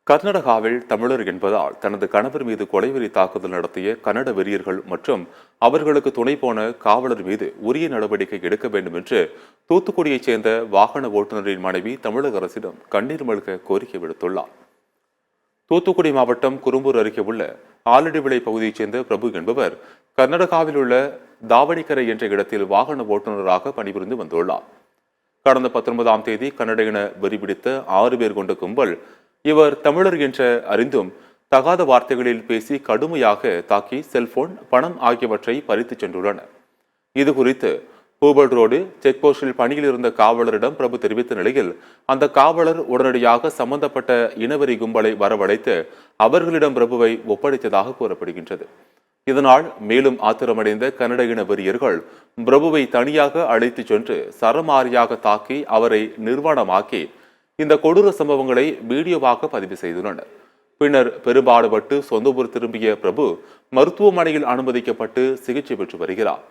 கர்நாடகாவில் தமிழர் என்பதால் தனது கணவர் மீது கொலைவெறி தாக்குதல் நடத்திய கன்னட வெறியர்கள் மற்றும் அவர்களுக்கு துணை போன காவலர் மீது உரிய நடவடிக்கை எடுக்க வேண்டும் என்று தூத்துக்குடியைச் சேர்ந்த வாகன ஓட்டுநரின் மனைவி தமிழக அரசிடம் கண்ணீர் மல்க கோரிக்கை விடுத்துள்ளார். தூத்துக்குடி மாவட்டம் குரும்பூர் அருகே உள்ள ஆலடிவிளை பகுதியைச் சேர்ந்த பிரபு என்பவர் கர்நாடகாவில் உள்ள தாவணிக்கரை என்ற இடத்தில் வாகன ஓட்டுநராக பணிபுரிந்து வந்துள்ளார். கடந்த 19ஆம் தேதி கன்னட இன வெறி பிடித்த 6 பேர் கொண்ட கும்பல் இவர் தமிழர் என்ற அறிந்தும் தகாத வார்த்தைகளில் பேசி கடுமையாக தாக்கி செல்போன், பணம் ஆகியவற்றை பறித்து சென்றுள்ளனர். இது குறித்து பூபல் ரோடு செக்போஸ்டில் பணியில் இருந்த காவலரிடம் பிரபு தெரிவித்த நிலையில் அந்த காவலர் உடனடியாக சம்பந்தப்பட்ட இனவெறி கும்பலை வரவழைத்து அவர்களிடம் பிரபுவை ஒப்படைத்ததாக கூறப்படுகின்றது. இதனால் மேலும் ஆத்திரமடைந்த கன்னட இன வெறியர்கள் பிரபுவை தனியாக அழைத்து சென்று சரமாரியாக தாக்கி அவரை நிர்வாணமாக்கி இந்த கொடூர சம்பவங்களை வீடியோவாக பதிவு செய்துள்ளனர். பின்னர் பெரும்பாடுபட்டு சொந்த ஊர் திரும்பிய பிரபு மருத்துவமனையில் அனுமதிக்கப்பட்டு சிகிச்சை பெற்று வருகிறார்.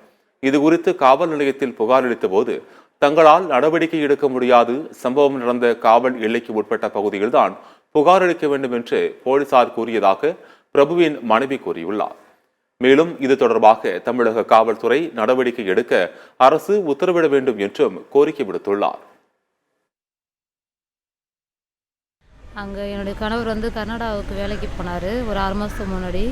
இதுகுறித்து காவல் நிலையத்தில் புகார் அளித்த போது தங்களால் நடவடிக்கை எடுக்க முடியாது, சம்பவம் நடந்த காவல் எல்லைக்கு உட்பட்ட பகுதியில்தான் புகார் அளிக்க வேண்டும் என்று போலீசார் கூறியதாக பிரபுவின் மனைவி கூறியுள்ளார். மேலும் இது தொடர்பாக தமிழக காவல்துறை நடவடிக்கை எடுக்க அரசு உத்தரவிட வேண்டும் என்றும் கோரிக்கை விடுத்துள்ளார். அங்கே என்னுடைய கணவர் கர்நாடகாவுக்கு வேலைக்கு போனார். ஒரு 6 மாதத்துக்கு முன்னாடி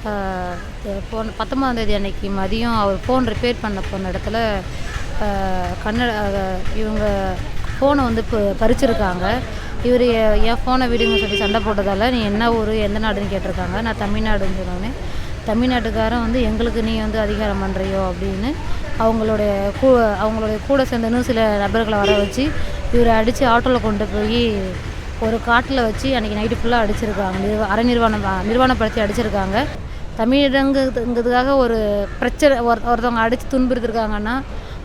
19ஆம் தேதி அன்னைக்கு மதியம் அவர் ஃபோன் ரிப்பேர் பண்ண போன இடத்துல இவங்க ஃபோனை பறிச்சிருக்காங்க. இவர் என் ஃபோனை விடுங்க சொல்லி சண்டை போட்டதால் நீ என்ன ஊர் எந்த நாடுன்னு கேட்டிருக்காங்க. நான் தமிழ்நாடுன்னு சொன்னோன்னே தமிழ்நாட்டுக்காரன் எங்களுக்கு நீ அதிகாரம் பண்ணுறியோ அப்படின்னு அவங்களுடைய கூட சேர்ந்த இன்னும் சில நபர்களை வர வச்சு இவரை அடித்து ஆட்டோவில் கொண்டு போய் ஒரு காட்டில் வச்சு அன்றைக்கி நைட்டு ஃபுல்லாக அடிச்சிருக்காங்க. நிர்வாணப்படுத்தி அடிச்சிருக்காங்க. தமிழங்கிறதுக்காக ஒரு பிரச்சனை ஒருத்தவங்க அடித்து துன்புறுத்திருக்காங்கன்னா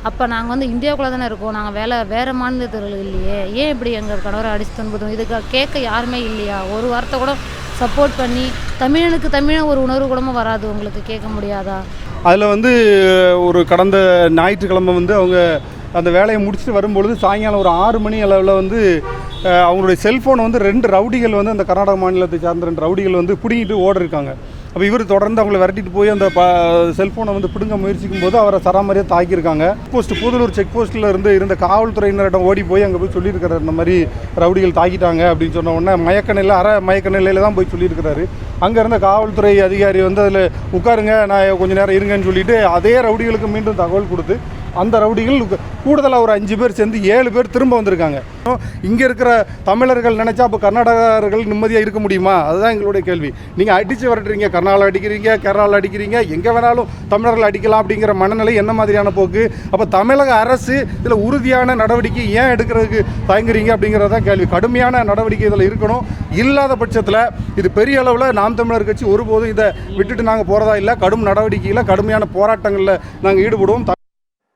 அப்போ நாங்கள் இந்தியாவுக்குள்ளே தானே இருக்கோம், நாங்கள் வேறு மாநிலத்தில் இல்லையே, ஏன் இப்படி எங்கள் கணவரை அடித்து துன்புறுத்தோம்? இதுக்கு கேட்க யாருமே இல்லையா? ஒரு வார்த்தை கூட சப்போர்ட் பண்ணி தமிழன் ஒரு உணர்வு கூடமா வராது, உங்களுக்கு கேட்க முடியாதா? அதில் ஒரு கடந்த ஞாயிற்றுக்கிழமை அவங்க அந்த வேலையை முடிச்சுட்டு வரும்பொழுது சாயங்காலம் ஒரு 6 மணி அளவில் அவங்களுடைய செல்ஃபோனை 2 ரவுடிகள் அந்த கர்நாடக மாநிலத்தை சார்ந்த 2 ரவுடிகள் பிடிங்கிட்டு ஓடிருக்காங்க. அப்போ இவர் தொடர்ந்து அவங்களை விரட்டிட்டு போய் அந்த செல்ஃபோனை பிடுங்க முயற்சிக்கும் போது அவரை சராமரியாக தாக்கியிருக்காங்க. பூதலூர் செக் போஸ்ட்டில் இருந்த காவல்துறையினரிடம் ஓடி போய் அங்கே போய் சொல்லியிருக்கிறார், இந்த மாதிரி ரவுடிகள் தாக்கிட்டாங்க அப்படின்னு சொன்ன உடனே மயக்க நிலையில் தான் போய் சொல்லியிருக்கிறாரு. அங்கே இருந்த காவல்துறை அதிகாரி அதில் உட்காருங்க, நான் கொஞ்சம் நேரம் இருங்கன்னு சொல்லிட்டு அதே ரவுடிகளுக்கு மீண்டும் தகவல் கொடுத்து அந்த ரவுடிகள் கூடுதலாக ஒரு 5 பேர் சேர்ந்து 7 பேர் திரும்ப வந்திருக்காங்க. இங்கே இருக்கிற தமிழர்கள் நினச்சா அப்போ கர்நாடகர்கள் நிம்மதியாக இருக்க முடியுமா? அதுதான் எங்களுடைய கேள்வி. நீங்கள் அடித்து விரட்டுறீங்க, கர்நாடகா அடிக்கிறீங்க, கேரளாவில் அடிக்கிறீங்க, எங்கே வேணாலும் தமிழர்கள் அடிக்கலாம் அப்படிங்கிற மனநிலை என்ன மாதிரியான போக்கு? அப்போ தமிழக அரசு இதில் உறுதியான நடவடிக்கை ஏன் எடுக்கிறதுக்கு தயங்குறீங்க அப்படிங்கிறதான் கேள்வி. கடுமையான நடவடிக்கை இதில் இருக்கணும். இல்லாத பட்சத்தில் இது பெரிய அளவில் நாம் தமிழர் கட்சி ஒருபோதும் இதை விட்டுட்டு நாங்கள் போகிறதா இல்லை. கடும் நடவடிக்கையில் கடுமையான போராட்டங்களில் நாங்கள் ஈடுபடுவோம்.